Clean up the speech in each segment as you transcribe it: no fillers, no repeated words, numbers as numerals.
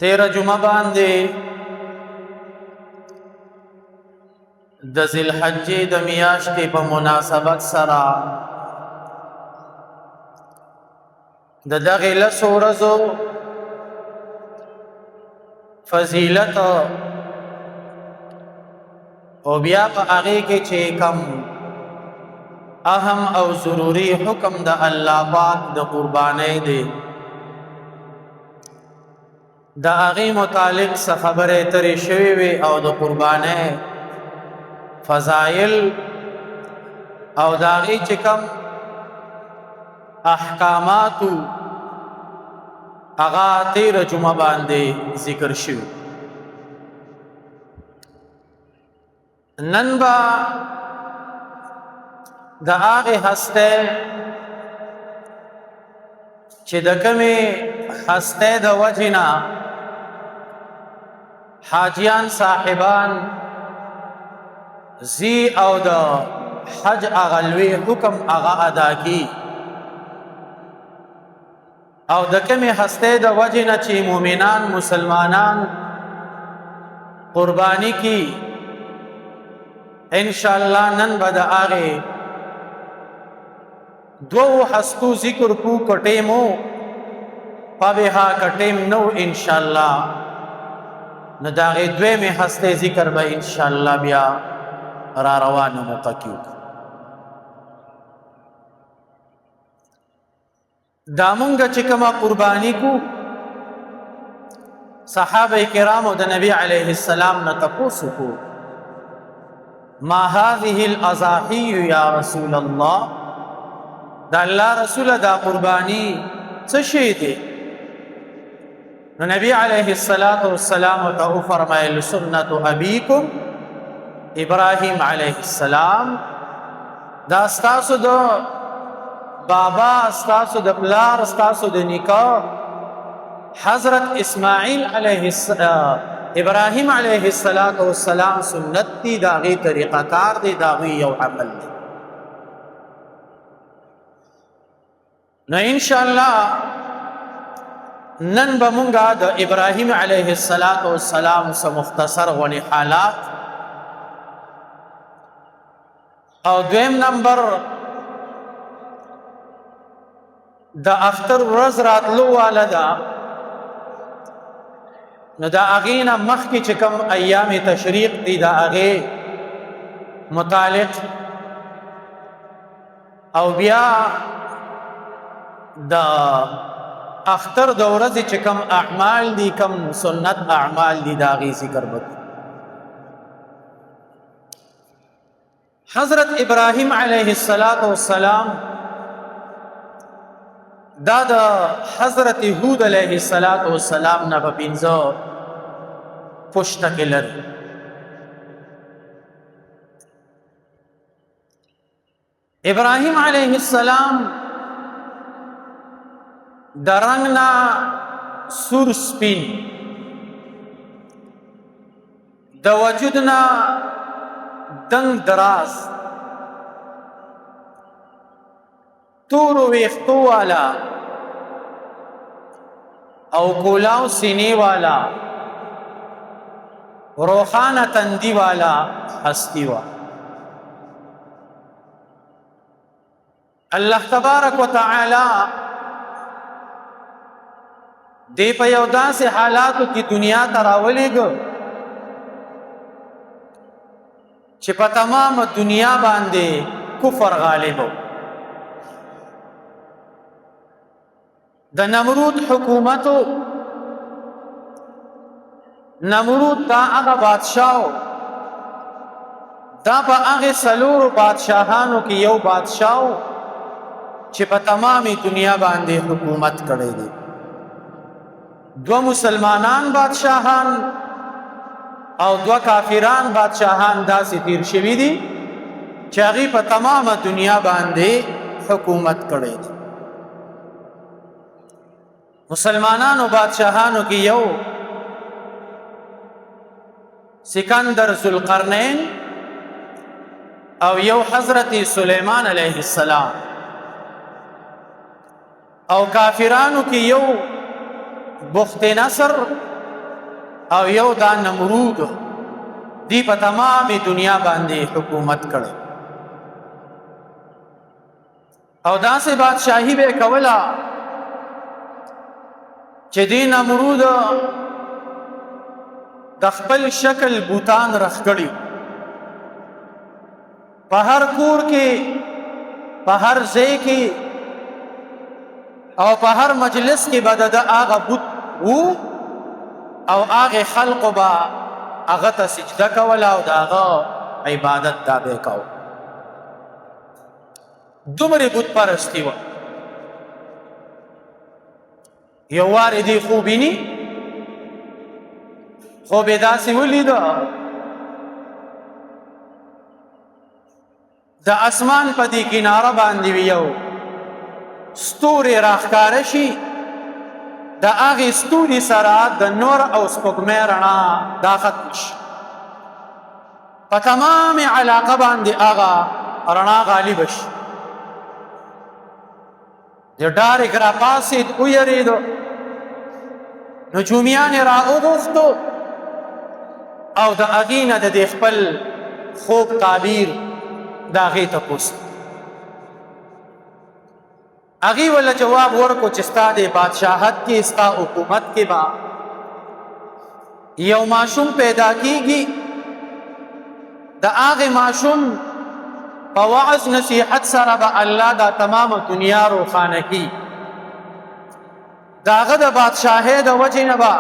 13 جمعه باندې د ذی الحجې د میاشتې په مناسبت سره د دغه لسو ورځو فضیلت او بیا په هغې کې چې کم اهم او ضروري حکم د الله پاک د قربانۍ دی د هغې متعلق څه خبرې اترې شوې وې او د قربانۍ فضایل او د هغې چې کم احکاماتو هغه 13 جمعه باندې ذکر شوي نن به د هغې هسته چې د کومې هسته د وجې نه حاجیان صاحبان زی او د حج هغه لوی حکم هغه ادا کی او د کومې هسته د وجې نه چې مؤمنان مسلمانان قربانی کی انشاءالله نن به د هغې دوو هستو ذکر کو کټیمو پبها کټیم نو انشاءالله نو د هغې دویمې هستې ذکر به انشاءالله بیا را روانه موقع کې وکړو دا مونږ چې کومه قرباني کو صحابه کرامو د نبی علیه السلام نه تپوس وکړو ما هذه الاضاحی یا رسول الله دا الله رسوله دا قربانی څه شی دی نو نبی علیه السلام ته فرمایل سنت ابیکم ابراهیم علیه السلام دا ستاسو د بابا ستاسو د پلار ستاسو د نیکه حضرت اسماعیل علیه السلام ابراهیم علیه السلام سنت دی دا غي طریقه کار دی دا غي یو عمل دی نو انشاءالله نن به مونږه د ابراهیم علیه السلام سره مختصر غونې حالات او دویم نمبر د اختر ورځ راتلو واله ده نو د هغې نه مخکې چې کوم ایام تشریق دي د هغې متعلق او بیا د اختر د ورځې چې کوم اعمال دي کوم سنت اعمال دي د هغې ذکر وکړو حضرت ابراهیم علیه السلام دا د حضرت هود علیه السلام نه په 15 پشته کې لري ابراهیم علیه السلام د رنګ نه سور سپین د وجود نه دنګ دراز تورو ویختو والا او کولاو سینې والا روخانه تندی والا هستی والا الله تبارک وتعالی دی په یو داسې حالاتو کې دنیا ته راولېږه چې په تمام دنیا باندې کفر غالب و د نمرود حکومتو نمرود دا هغه بادشاہ دا په هغې څلورو بادشاهانو کې یو بادشاہ چې په تمامي دنیا باندې حکومت کړی دی دو مسلمانان بادشاهان او دو کافران بادشاهان داسې تیر شوي دي چې هغې په تمامه دنیا باندې حکومت کړی دی مسلمانانو بادشاهانو کې یو سکندر ذوالقرنین او یو حضرت سلیمان علیه السلام او کافرانو کې یو بخت نصر او یو دا نمرود دی په تمام دنیا باندې حکومت کړ او داسې بادشاہي به کوله چې دی نمرود د خپل شکل بوتان رخ کړي په هر کور کې په هر ځای کې او په هر مجلس کې به د هغه بت و او هغه خلقو به هغه ته سجده کوله او د هغه عبادت دا به کوو دومره بت پرستي وه یو وارې دی خوب ویني خوب یې داسې ولیده د اسمان په دې کناره باندې وي یو ستوري راښکاره شي د هغې ستوري سره د نور او سپوږمۍ رڼا دا ختم شي په تمام علاقه باندې هغه رڼا غالبه شي د ډارېک راپاڅېد ویرېدو نجومیان یې راوغوښتو او د هغې نه د دې خپل خوب تعبیر د هغې تپوس هغې وله جواب ورکو چې ستا د بادشاهت کې ستا حکومت کې به یو ماشوم پیدا کیږي د هغې ماشوم په وعظ نصیحت سره به الله دا تمامه دنیا روښانه کي د هغه د بادشاهۍ د وجې نه به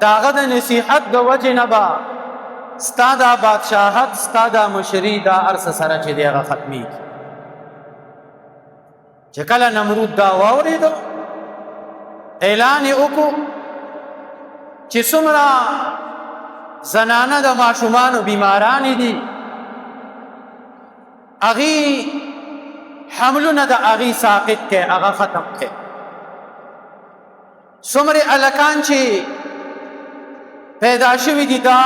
د هغه د نصیحت د وجې نه به ستا دا بادشاهت ستا دا مشري دا هر څه سره چې دی هغه ختمیږي چې کله نمرود دا واورېدو اعلان یې وکړو چې څومره زنانه د ماشومانو بیمارانې دي هغې حملونه د هغې ساقط کړي هغه ختم کړي څومره هلکان چې پیدا شوي دي دا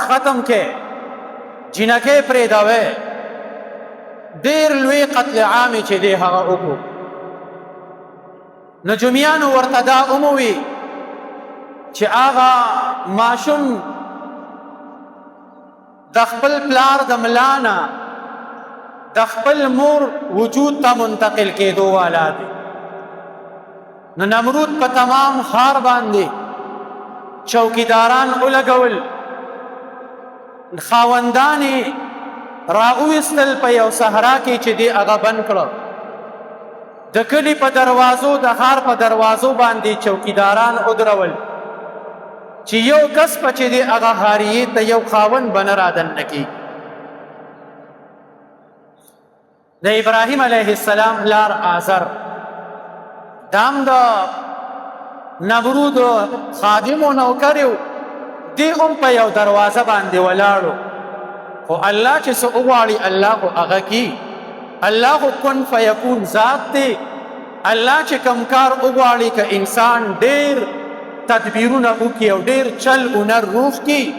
ختم کړي جینکۍ پرېږدوئ ډېر لوی قتل عامې چې دی هغه وکړو نجومیانو ورته دا وموي چې هغه ماشوم د خپل پلار د ملا نه د خپل مور وجود ته منتقل کېدو والا دی نو نمرود په تمام ښار باندې چوکیداران ولګول خاوندان یې راویستل په یو صحرا کې چې دی هغه بند کړه د کلي په دروازو د ښار په دروازو باندې چوکیداران ودرول چې یو کس په چې دی هغه ښاریې ته یو خاوند به نه رادننه کېږي د ابراهیم علیه السلام پلار آزر دام د نمرود خادم و نوکر یو دی هم په یو دروازه باندې ولاړو خو الله چې څه وغواړي الله خو هغه کی الله خو کن فیکون ذات دی الله چې کوم کار وغواړي که انسان ډېر تدبیرونه وکړي او ډېر چل هنر روغ کړي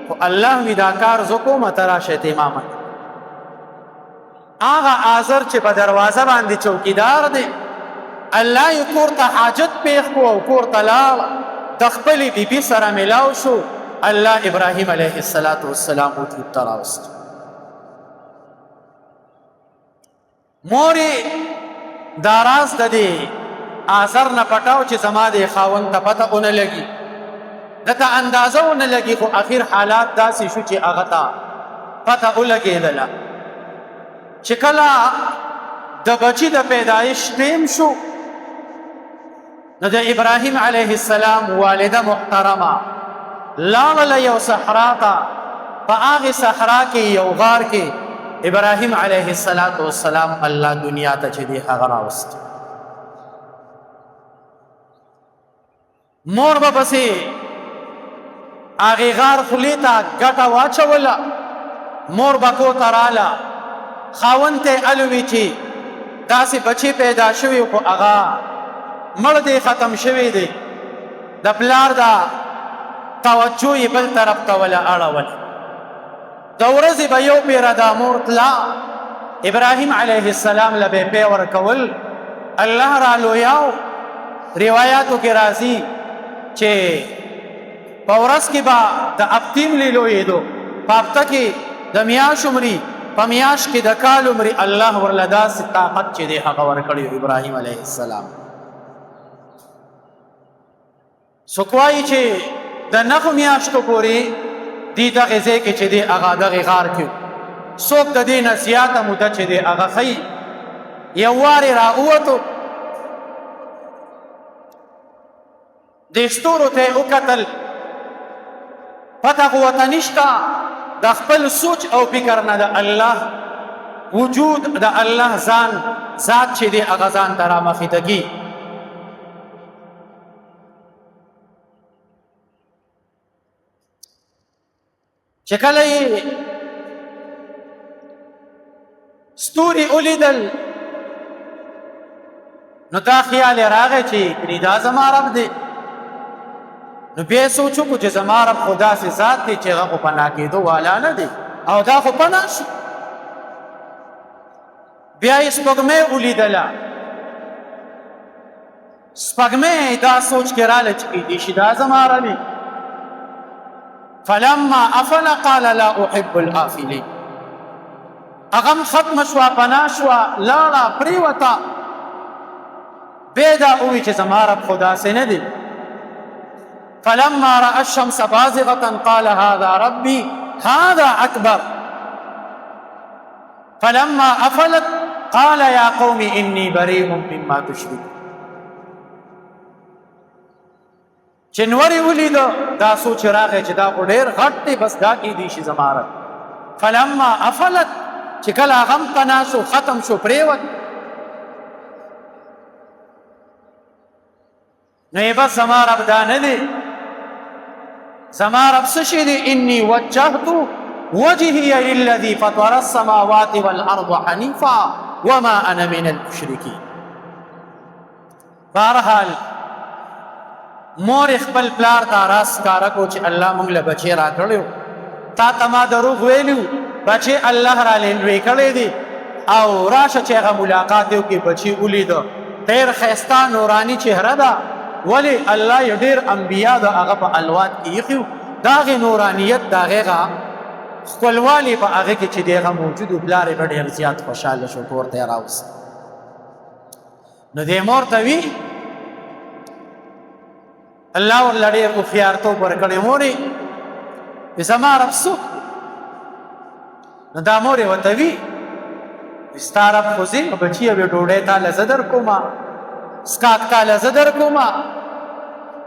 خو الله وي دا کار زه کومه ته راشئ امامت هغه آزر چې په دروازه باندې چوکیدار دی الله یې کور ته حاجت پیښ کړو او کور ته لاړ د خپلې بیبي سره ملاو شو الله ابراهیم علیه السلام وجود ته راوست مور یې دا راز د دې آزر نه پټاو چې زما د خاوند ته پته ونه لګي دته اندازه ونه لګي خو اخر حالات داسې شو چې هغه ته پته ولګېدله چې کله د بچي د پیدایش ټیم شو نو د ابراهیم علیه السلام والده محترمه لاړله یو صحرا ته په هغې صحرا کې یو غار کې ابراهیم علیه السلام الله دنیا ته چې دی هغه راوست مور به پسې هغې غار خولې ته ګټه واچوله مور به کور ته راله خاوند ته الوي چې داسې بچی پیدا شوي خو هغه مړ دی ختم شوی دی د پلار دا توجه یې بل طرف ته وله اړول د ورځې به یو پیره دا مور تلا ابراهیم علیه السلام له به پی ورکول الله را لویاو روایاتو کې راځي چې په ورځ کې به د اپتیم لیلویدو، په هفته کې د میاشت عمرې، په میاشت کې د کال عمرې الله ورله داسې طاقت چې دی هغه ورکړی ابراهیم علیه السلام. څوک وایي چې د نهو میاشتو پورې دې دغې ځای کې چې دی هغه دغې غار کې څوک د دې نه زیاته موده چې دی هغه ښیي. یو وارې راووتو، دې ستورو ته یې وکتل، پته خو ورته نشته د خپل سوچ او فکر نه د الله وجود، د الله ذات چې دی هغه ځان ته رامخې کېږي. چې کله یې ستوري ولیدل نو دا خیال یې راغی چې کړي دا زما رب دی. نو بیا یې سوچ وکړو چې زما رب خو داسې ذات دی چې هغه خو پناه کېدو والا نه دی او دا خو پناه شو. بیا یې سپوږمۍ ولیدله، سپوږمۍ دا سوچ کې راله چې کیدای شي دا زما رب دی. فلما افل قال لا احب الافلين، اغم ختم شوا، پناه شوا، لاړه پریوته، بیا دا ووی چې زما رب خو داسې نه دی. فلما رأى الشمس بازغة قال هذا ربي هذا أكبر. فلما أفلت قال يا قوم إني بريء مما تشركون. چې نورې ولیدو دا سوچ راغی چې دا خو ډېر غټ دی، بس دا کیدای شي زما رب. فلما افلت، چې کله هغه هم پناه شو، ختم شو، پرېوت، نو یې بس زما رب دا نه دی. زما رب څه شی دی؟ انی وجهت وجهي للذي فطر السماوات والارض حنیفا وما انا من المشرکین. بهرحال مور خپل پلار ته راز ښکاره کو چې الله موږ له بچی راکړی، تا ته ما دروغ ویلي و، بچی الله را لوی کړی دی، او راشه چې هغه ملاقات یې وکړي. بچي ولیده، ډېر ښایسته نوراني چهره ده، ولې الله یې ډېر انبیا د هغه په الوات کې ایښي و، د هغې نورانیت، د هغې ښکلوالی په هغې کې چې د هغه موجود و. پلار یې ډېر زیات خوشحاله شو، کور ته یې راوست. نو دې مور ته وي الله ورله ډېر هوښیارتوب ورکړی، مورې زما رب څوک دی؟ نو دا مور یې ورته وي ستا رب خو ځې بچیه وې ډوډۍ تاله زه در کومه، څښاک تاله زه در کومه.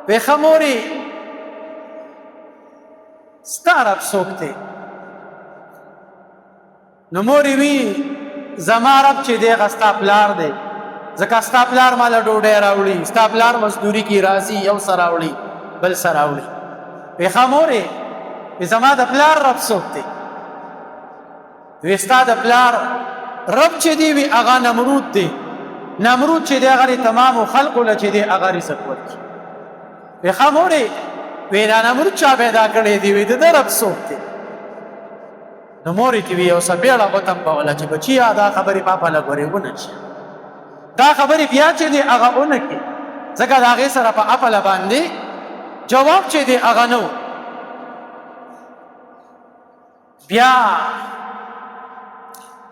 وی ښه مورې ستا رب څوک دی؟ نو مورې وي زما رب چې دی هغه ستا پلار دی، ځکه ستا پلار ماله ډوډۍ راوړي، ستا پلار مزدوري کې راځي، یو څه راوړي بل څه راوړي. وی ښه مورې وی زما د پلار رب څوک دی؟ وی ستا د پلار رب چې دی وی هغه نمرود دی، نمرود چې دی هغه تمامو خلقو له چې دی هغه رزق ورکړي. وی ښه مورې وی دا نمرود چا پیدا کړی دی؟ وی د ده رب څوک دی؟ نو مورې ته وی یو څه بیړه وتمبوله چې بچیه دا خبرې ما په لږ ورې ونه شي، دا خبرې بیا چې دی هغه ونه کړي، ځکه د هغې سره په اپله باندې جواب چې دی هغه نه و. بیا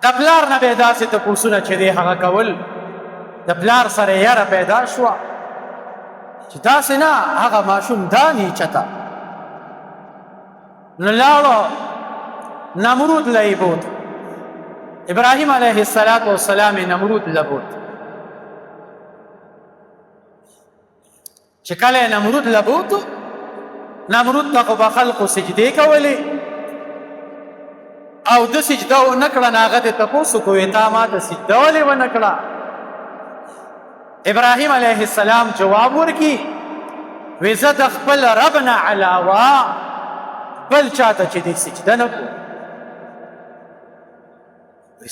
د پلار نه به یې داسې تپوسونه چې دی هغه کول، د پلار سره یره پیدا شوه چې داسې نه هغه ماشوم دا نیچته. نو لاړو نمرود له یې بوت، ابراهیم علیه السلام یې نمرود له بوت. چې کله یې نمرود له بوتو، نمرود ته خو به خلقو سجدې کولې او د سجده ونه کړه، نو هغه دې تپوس وکړو تا ما ته سجده ولې ونه کړه؟ ابراهیم علیه السلام جواب ورکړي وی زه د خپل رب نه علاوه بل چاته چې دې سجده نه کوم.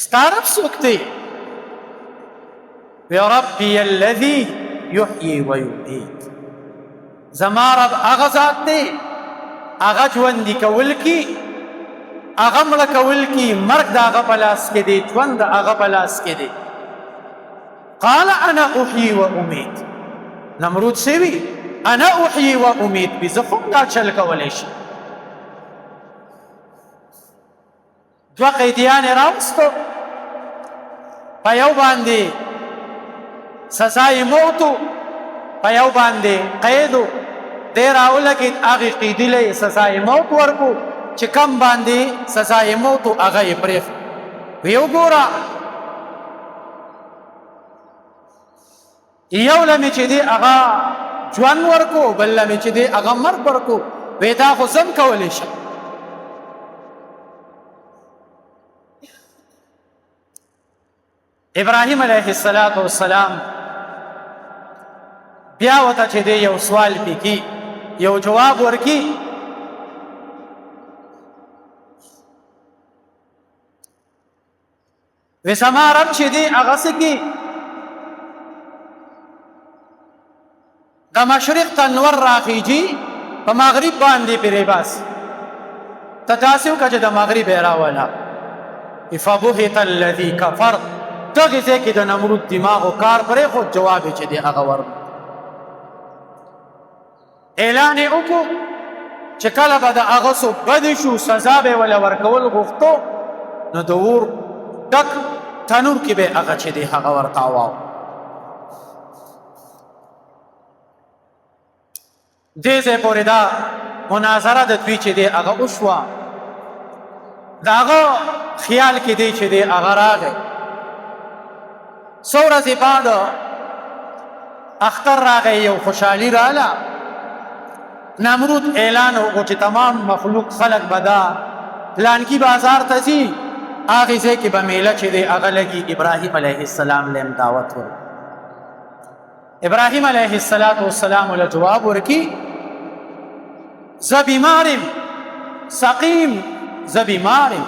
ستا رب څوک دی؟ وی ربي الذي يحيي ويميت، زما رب هغه ذات دی هغه ژوندي کول کی، هغه مړه کول کی، مرګ د هغه په لاس کې دی، ژوند د هغه په لاس کې دی. قال انا احيي و اميت، نمرود سوي انا احیی و امید بی زه خو دا چل کولی شم. دوه قیدیان یې راوستو، په یو باندې سزای موت و، په یو باندې قید و. دی راولګېد هغې قیدي له یې سزای موت ورکو، چې کم باندې سزای موت و هغه یې پرېښود. وی وګوره یو له مې چې دی هغه ژوند ورکو، بل له مې چې دی هغه مرګ ورکو. وی دا خو زه هم کولی شم. ابراهیم علیه السلام بیا ورته چې دی یو سوال پکې یو جواب ورکي. وی زما رب چې دی هغه څه کې د مشرق ته نور راخیجي، په مغرب باندې پرې باسي. ته داسې وکړه چې د مغرب یې راوله. فبهت الذي کفر، دغې ځای کې د نمرود دماغ و کار پرېښود، جواب یې چې دی هغه ورکړ. اعلان یې وکړو چې کله به د هغه څوک بدې شو، سزا به یې وله ورکول غوښتو، نو د اور ډک تنور کې به هغه چې دی هغه ورته واو. دې ځای پورې دا مناظره د دوی چې دی هغه وشوه. د هغه خیال کې دی چې دی هغه راغی. څو ورځې بعد اختر راغی، یو خوشحالي راله. نمرود اعلان وکړو چې تمام مخلوق خلق به دا پلانکي بازار ته ځي، هغې ځای کې به میله چې دی هغه لګي. ابراهیم علیه السلام له هم دعوت ورکړي. ابراهیم علیه السلام له جواب ورکي، زه بیمار یم، سقیم، زه بیمار یم،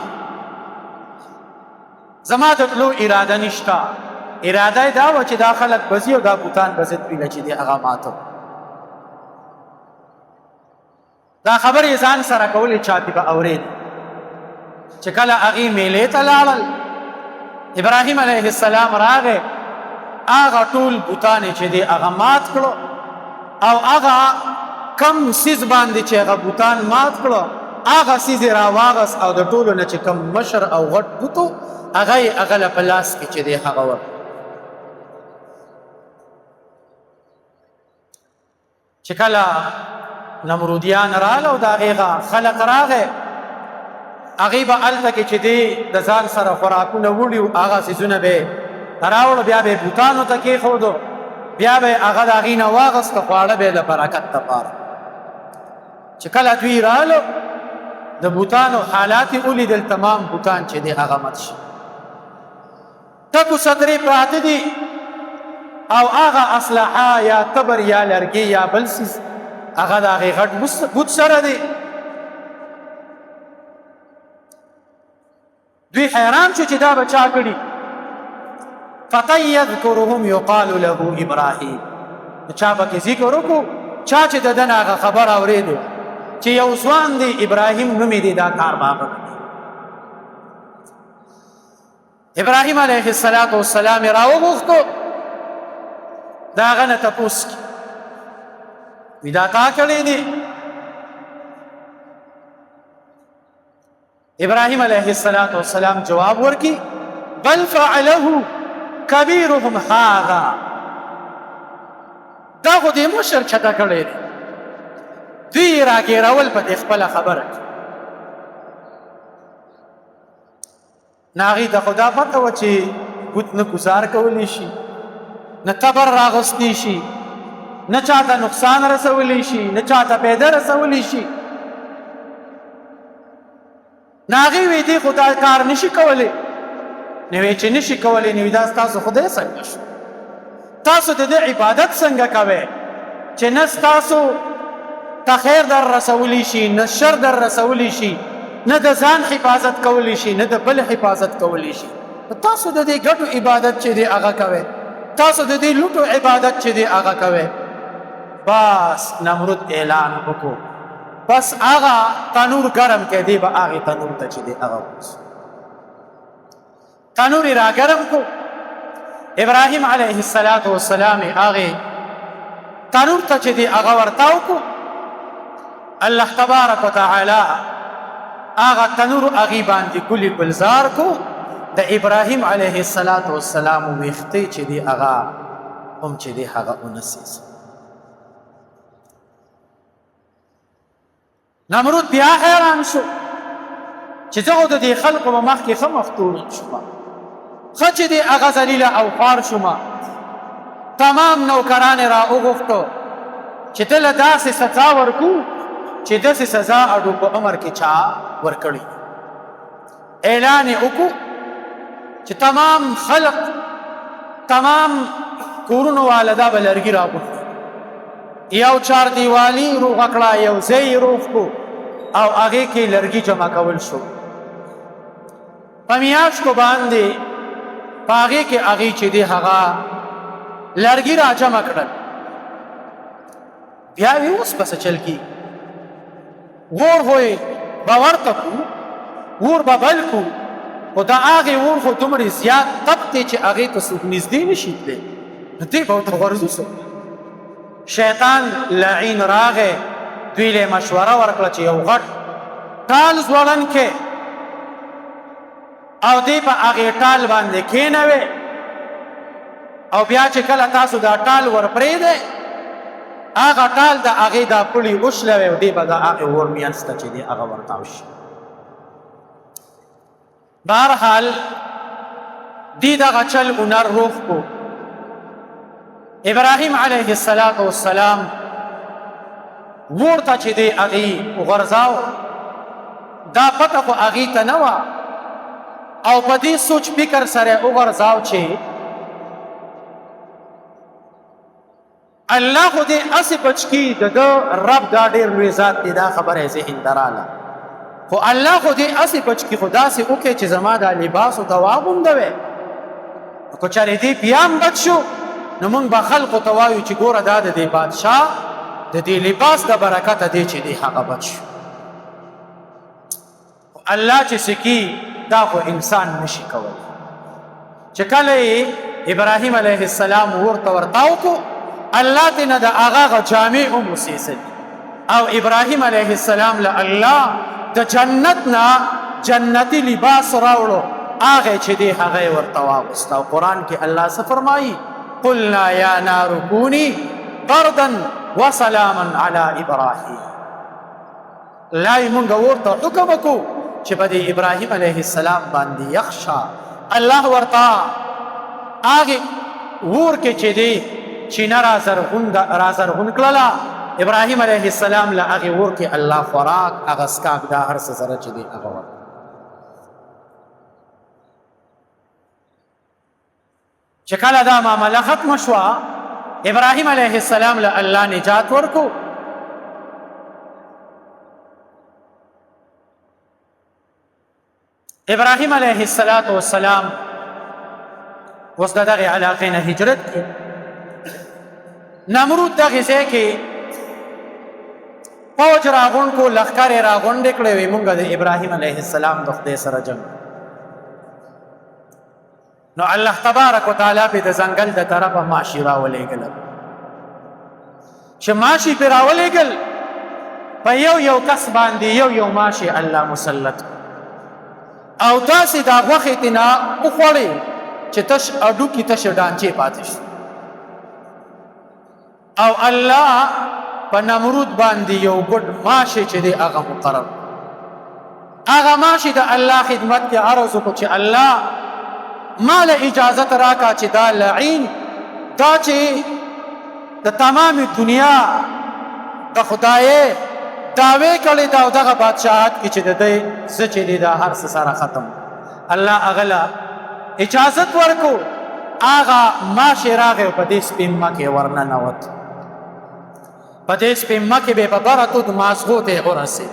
زما د تلو اراده نشته. اراده یې دا وه چې دا خلک به ځي او دا بوتان به زه دوی له چې دی هغه ماتم. دا خبرې ځان سره کولې، چاته به اورېد. چې کله هغې میلې ته لاړل، ابراهیم علیه السلام راغی، هغه ټول بوتان چې دی هغه مات کړو، او هغه کم سیز باندې چې هغه بوتان مات کړو، هغه سیز یې راواغست او د ټولو نه چې کم مشر او غټ بوت و هغه یې هغه له په لاس کې چې دی هغه ورکړ. چې کله نمرودیان راغله او د هغې خلق راغی، هغې به هلته کې چې دی د ځان سره خوراکونه وړي و، هغه څیزونه به یې راوړو، بیا به یې بوتانو ته کېښودو، بیا به یې هغه د هغې نه واغسته، خواړه به یې د برکت دپاره. چې کله دوی رالو، د بوتانو حالات یې ولیدل، تمام بوتان چې دی هغه مات شي، ټکو صدرې پراته دي، او هغه اسلحه یا تبر یا لرګي یا بل څیز هغه د هغې غټ بوت سره دی. دوی حیران شو چې دا به چا کړي. فتى یذکرهم یقال له ابراهیم، چا پکې ذکر وکړو، چا چې د ده نه هغه خبر اورېدو چې یو ځوان دی ابراهیم نومې دی، دا کار به هغه کوي. ابراهیم علیه السلام یې راوغوښتو، د هغه نه تپوس کړي، وی دا تا کړی دی؟ ابراهیم علیه السلام جواب ورکي، بل فعله کبیرهم هذا، دا خو دې مشر چټه کړی دی، دوی راګیرول په دې خپله خبره کې. نه هغې ته خو دا پته وه چې بوت نه ګزار کولی شي، نه تبر راغستی شي، نه چاته نقصان رسولی شي، نه چاته پیدا رسولی شي. نه هغې وی دې خو دا کار نشي کولی. نو وی چې نشي کولی، نو دا ستاسو خدای څنګه شو؟ تاسو د دې عبادت څنګه کوئ چې نه ستاسو ته خیر در رسولی شي، نه شر در رسولی شي، نه د ځان حفاظت کولی شي، نه د بل حفاظت کولی شي. تاسو د دې ګټو عبادت چې دی هغه کوئ، تاسو د دې لوټو عبادت چې دی هغه کوئ. بس نمرود اعلان وکړو، بس هغه تنور ګرم کې دی، به هغې تنور ته چې دی هغه ووځو. تنور یې راګرم کړو، ابراهیم علیه السلام یې هغې تنور ته چې دی هغه ورته وکړو، الله تبارک وتعالی هغه تنور هغې باندې ګلي ګلزار کو. د ابراهیم علیه السلام ویښتې چې دی هغه هم چې دی هغه ونسیز. نمرود بیا حیران شو چې زه خو د دې خلقو په مخکې ښه مفتون شوم، ښه چې دی هغه ذلیله او خوار شوم. تمام نوکران یې را وغوښتو چې ته له داسې سزا ورکو چې داسې سزا اډو په عمر کې چا ورکړي. اعلان یې وکړو چې تمام خلق، تمام کورونو والا دا به لرګي راغوښتي، یو چار دیوالي روغه کړه، یو ځای یې روغ کړو او هغې کې لرګي جمع کول شو. په میاشتو باندې په هغې کې هغې چې دی هغه لرګي را جمع کړل. بیا وی اوس به څه چل کېږي؟ اور خو یې به ورته کړو، اور به بل کړو، خو د هغې اور خو دومرې زیات تپ دی چې هغې ته څوک نږدې نه شي تللی، نو دی به ورته غورځو څوک. شیطان لعین راغی، دوی له مشوره ورکړه چې یو غټ ټال ځوړن کې او دی په هغې ټال باندې کېنوې او بیا چې کله تاسو دا ټال ورپرېږدئ، هغه ټال د هغې دا پړي وشلوئ او دی به د هغې اور منځ ته چې دی هغه ورتاو شي. بهرحال دی دغه چل هنر روغ کو. ابراهیم علیه السلام اور ته چې دی هغې وغورځاو، دا پته خو هغې ته نه وه او په دې سوچ فکر سره وغورځاو چې الله خو دې هسې بچ کي، د ده رب دا ډېر لوی ذات دی، دا خبره یې ذهن ته راله، خو الله خو دې هسې بچ کي، خو داسې وکړي چې زما دا لباس او دوا غوندوی. که چېرې دې بیا هم بچ شو نو موږ به خلقو ته وایو چې ګوره دا د دې بادشاه د دې لباس د برکته دی چې دی هغه بچ شو. الله چې څه کي دا خو انسان نشي کولی. چې کله یې ابراهیم علیه السلام ورته ورتاو کو، الله ته نه د هغه جامې هم وسیسل او ابراهیم علیه السلام له الله د جنت نه جنتی لباس راوړو، هغه چې دی هغه یې ورته واغوست. او قرآن کې الله څه فرمایي؟ قلنا یا نار کونی بردا وسلاما علی ابراهیم. لا یې مونږ ورته حکم وکړو چې په دې ابراهیم علیه السلام باندې یخ شه. الله ورته هغې اور کې چې دی چینه را زرغون کړله، ابراهیم علیه السلام له هغې اور کې الله خوراک، هغه څښاک، دا هر څه سره چې دی هغه ورکړه. چې کله دا معامله ختمه شوه، ابراهیم علیه السلام له الله نجات ورکو. ابراهیم علیه السلام اوس د دغې علاقې نه هجرت کړي. نمرود دغې ځای کې فوج راغونډ کو، لښکر یې راغونډې کړې وې، مونږ د ابراهیم علیه السلام د خدای سره جنګ. نو الله تبارک وتعالی پې د ځنګل د طرفه ماشي راولېږله. چې ماشي پې راولېږل، په یو کس باندې یو ماشي الله مسلط او داسې دا غوښې ترې نه وخوړې چې تش اډوکي تشه ډانچې پاتې شو. او الله په نمرود باندې یو ګډ ماشي چې دی هغه مقرر. هغه ماشي د الله خدمت کې عرض وکړو چې الله ما له اجازت راکا چې دا لعین، دا چې د تمام دنیا د خدای دعوی کړی دا او دغه بادشاهت کې چې د دی زه چې دی دا هر څه سره ختم. الله هغه له اجازت ورکو، هغه ماشي راغی په دې سپېمه کې ورننوت. په دې سپېمه کې به په بره تود مازغو ته یې ورسېد.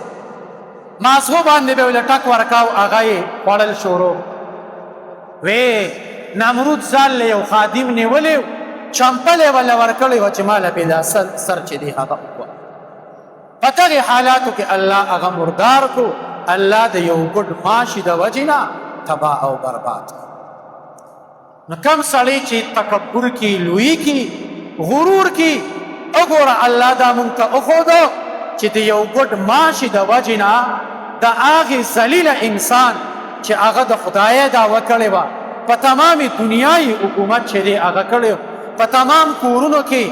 مازغو باندې به ولې ټک ورکاو، هغه یې خوړل شروع. وی نمرود ځان له یو خادم نیولی و، چمپل یې ورله ورکړی وه چې ما له پې دا سر چې دی هغه وکړه. په دغې حالاتو کې الله هغه مردار کو. الله د یو ګډ ماشي د وجې نه تباه او برباد. نو کم سړی چې تکبر کی، لویی کی، غرور کی، وګوره الله دا مونږ ته وښودو چې د یو ګډ ماشي د وجې نه د هغې ذلیله انسان چې هغه د خدای دعوه کړې وه په تمامې دنیا یې حکومت چې دی هغه کړی په تمام کورونو کې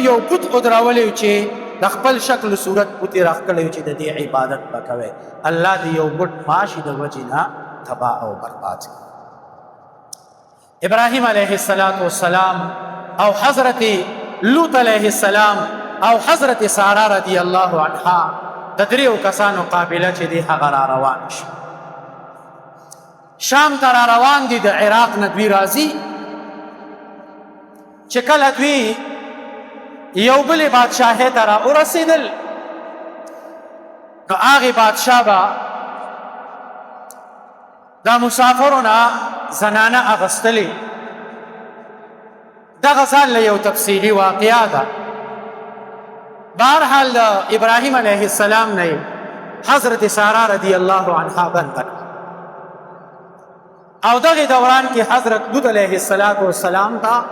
یو بت ودرولی چې د خپل شکل صورت بت یې راښکلی چې د دې عبادت به کوئ الله د یو ګډ ماشي د وجې نه تباه او برباد ابراهیم علیه السلام او حضرت لوط علیه السلام او حضرت ساره رضی الله عنها د دریو کسانو قابله چې دی هغه را روان شي شام ته را روان دي د عراق نه دوی راځي چې کله دوی یو بلې بادشاهۍ ته را ورسېدل نو هغې بادشاه به دا مسافرو نه زنانه اغوستلې دغه ځان له یو تفصیلي واقعه ده بهرحال د ابراهیم علیه السلام نه حضرت ساره رضی الله عنها بنده او دغه دوران کې حضرت لوط علیه السلام ته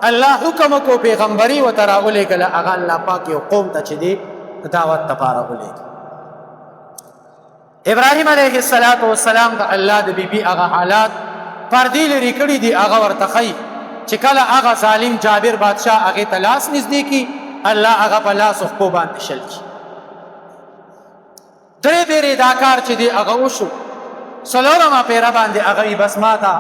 الله حکم کو پیغمبري ورته راولېږله هغه الله پاک یو قوم ته چې دی دعوت دپاره ولېږه ابراهیم علیه السلام ته الله د بیبي هغه حالات پردې لرې کړي دي هغه ورته ښیي چې کله هغه ظالم جابر بادشاه هغې ته لاس نږدې کړي الله هغه په لاس خپو باندې شل کړي درې پیرې دا کار چې دی هغه وشو څلورمه پیره باندې هغه وي بس ما ته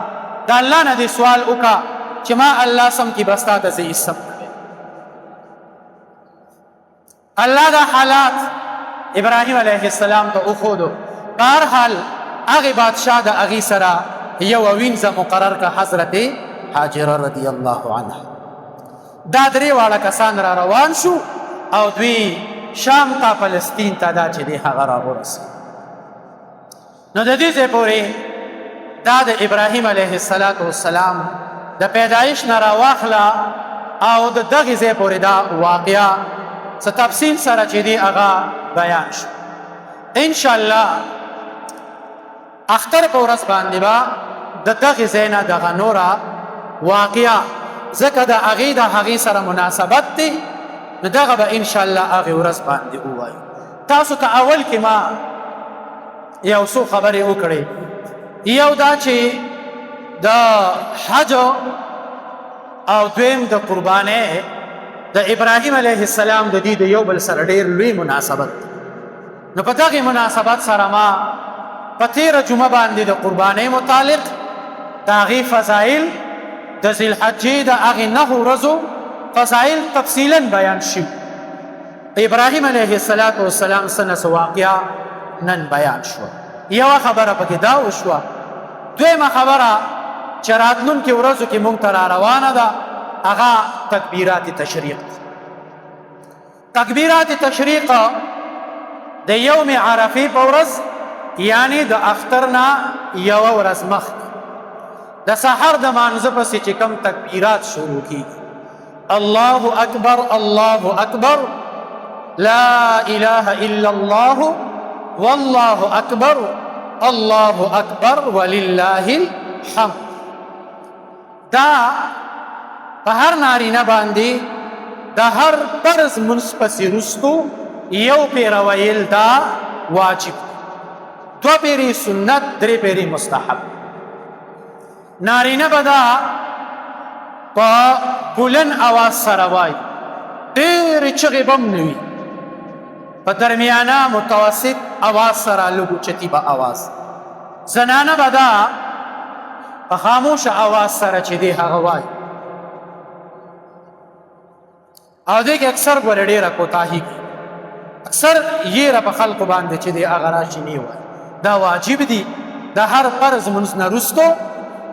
د الله نه دې سوال وکړه چې ما الله سم کې بس تا ته زه سم کړی الله دا حالات ابراهیم علیه السلام ته وښودو بهرحال هغې بادشاه د هغې سره یو وینځه مقرر کړه حضرت هاجره رضی الله عنها دا درې واړه کسان را روان شو او دوی شام ته فلسطین ته دا چې دی هغه را ورسېد نو د دې ځای پورې دا د ابراهیم علیه السلام د پیدایش نه راواخله او د دغې ځای پورې دا واقعه څه تفصیل سره چې دی هغه بیان شو انشاءالله اختر په ورځ باندې به د دغې ځای نه دغه نوره واقعه ځکه د هغې سره مناسبت دی نو دغه به انشاءالله هغې ورځ باندې ووایو تاسو ته اول کې ما یو څو خبرې وکړې یو دا چې د حج او دویم د قربانۍ د ابراهیم علیه السلام د دې د یو بل سره ډېر لوی مناسبت نو په دغې مناسبت سره ما په تېره جمعه باندې د قربانۍ متعلق د هغې فضایل د ذوالحجې د هغې 9 ورځو فضایل تفصیلا بیان شي ابراهیم علیه السلام څه واقعه نن بیان شو یوه خبره پکې دا وشوه دویمه خبره چې راتلونکې ورځو کې موږ ته را روانه ده هغه تکبیرات تشریق تکبیرات تشریق د یوم عرفې په ورځ یعنی د اختر نه یوه ورځ مخکې د سحر د مانځه پسې چې کوم تکبیرات شروع کېږي الله اکبر الله اکبر لا اله الا الله والله اکبر الله اکبر ولله الحمد دا په هر نارینه باندې د هر فرض منځ پسې وروستو یو پیره ویل دا واجب دوه پیرې سنت درې پیرې مستحب نارینه به دا په بلند اواز سره وایي ډېرې چغې به هم نه وي په درمیانه متوسط اواز سره لږ اوچتي به اواز زنانه به دا په خاموشه اواز سره چې دی هغه وایي او دې کې اکثر ګوره ډېره کوتاهي کوي اکثر یېره په خلقو باندې چې دی هغه راشي نه وایي دا واجب دي د هر فرض منځ نه وروستو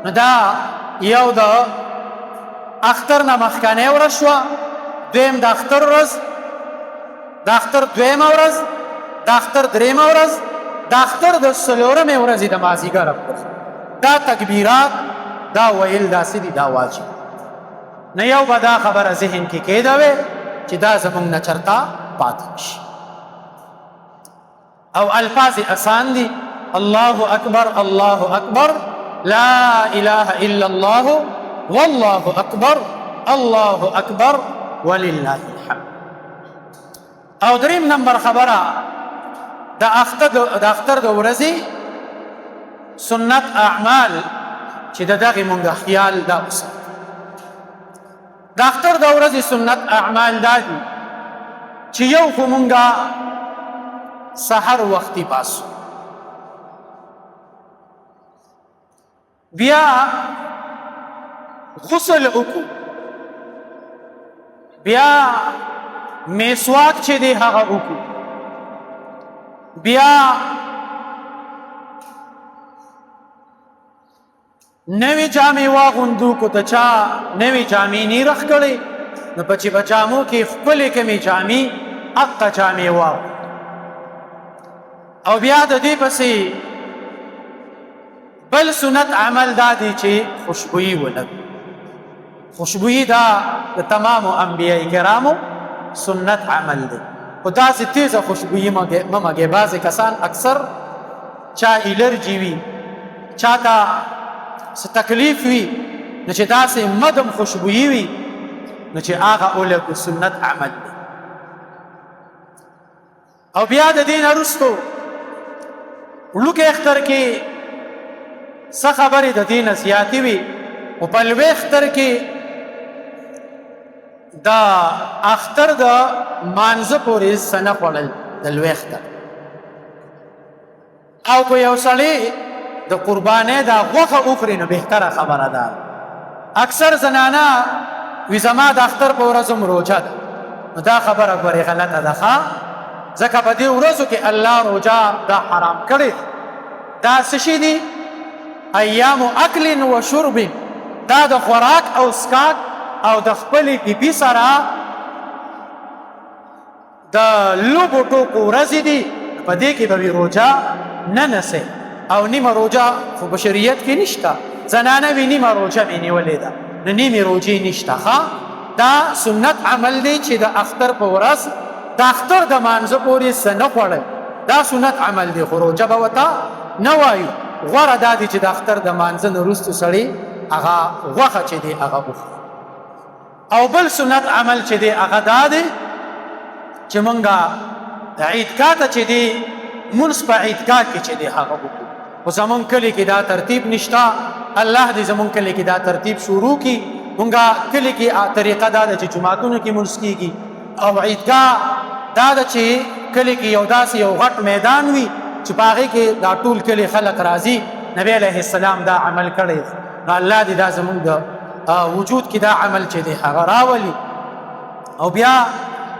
نو دا یو د اختر نه مخکینۍ ورځ شوه دویم د اختر ورځ د اختر دویمه ورځ د اختر درېیمه ورځ د اختر د څلورمې ورځې د مازدیګر دا تکبیرات دا ویل داسې دي دا واجب نه یو به دا خبره ذهن کې کېده وې چې دا زموږ نه چرته پاتې شي او الفاظ آسان دي الله اکبر الله اکبر لا اله الا الله والله اکبر الله اکبر ولله الحمد او دریم نمبر خبره د اختر د ورځې سنت اعمال چې دغه مونږ خیال دا اوسه. د اختر د ورځې سنت اعمال دا دي چې یو خو مونږه سحر وختي پاسو، بیا غسل وکړو، بیا میسواک چې دی هغه وکړو، بیا نوی جامې واغوندو. کو ته چا نوی جامې نه رخ کړې نو په چې بچامو کې خپلې کمې جامې حقه جامې واغوندو. او بیا د دې پسې بل سنت عمل دا دی چې خوشبویي ولګو. خوشبویي دا د تمامو انبیاء کرامو سنت عمل دی، خو داسې تیزه خوشبویي مه مږئ. بعضې کسان اکثر چا الرجي وي، چا ته څه تکلیف وي، نو چې داسې مدم خوشبویي وي نو چې هغه ولګو سنت عمل دی. او بیا د دې نه وروستو لوکې اختر کې څه خبرې د دې نه زیاتې وي، خو په لوی اختر کې د اختر د مانځه پورې څه نه خوړل د لوی اختر. او که یو سړی د قربانۍ دا غوښه وخوري نو بهتره خبره ده. اکثر زنانه وي زما د اختر په ورځ هم روژه ده، نو دا خبره ګورې غلطه ده ښه، ځکه په دې ورځو کې الله روژه دا حرام کړې. دا څه شي دي؟ ایام اکل و شرب، دا د خوراک او څښاک او د خپلې بیبي سره د لوبو ټوکو ورځې دي. په دې کې به وي روژه نه نسئ، او نیمه روژه خو په شریعت کې نشته. زنانه وي نیمه روژه مې نیولې ده، نو نیمې روژې نشته ښه. دا سنت عمل دی چې د اختر په ورځ د اختر د مانځه پورې څه نه خوړل، دا سنت عمل دی، خو روژه به ورته نه وایو. غوره دا دی چې د اختر د مانځه نه وروستو سړی هغه غوښه چې دی هغه وخوري. او بل سنت عمل چې دی هغه دا دی چې مونږه عیدګاه ته چې دی مونځ په عیدګاه کې چې دی هغه وکړو. خو زمونږ کلي کې دا ترتیب نشته. الله دې زمونږ کلي کې دا ترتیب شروع کړي. مونږه کلي کې طریقه دا ده چې جوماتونو کې مونځ کېږي، او عیدګاه دا ده چې کلي کې یو داسې یو غټ میدان وي چې په هغې کې دا ټول کلي خلک راځي. نبی علیه السلام دا عمل کړی، نو الله دې دا زمونږ د وجود کې دا عمل چې دی هغه راولي. او بیا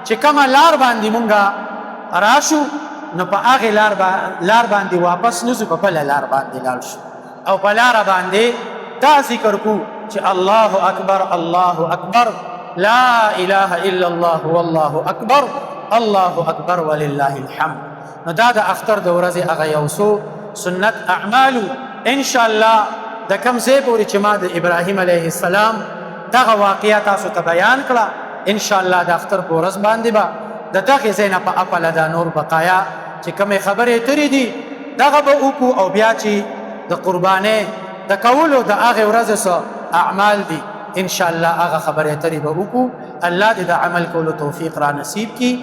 چې کومه لار باندې مونږه راشو نو په هغې لار باندې واپس نځو، په بله لار باندې لاړ شو، او په لاره باندې دا ذکر کو چې الله اکبر الله اکبر لا اله الا الله والله اکبر الله اکبر ولله الحمد. نو دا د اختر د ورځې هغه یو څو سنت اعمالو. انشاءالله د کوم ځای پورې چې ما د ابراهیم علیه السلام دغه واقعه تاسو ته بیان کړه، انشاءالله د اختر په ورځ باندې به د دغې ځای نه په اپله دا نور بقایا چې کومې خبرې ترې دي دغه به وکړو. او بیا چې د قربانۍ د کولو د هغې ورځې څه اعمال دي انشاءالله هغه خبرې ترې به وکړو. الله دې د عمل کولو توفیق را نصیب کړي.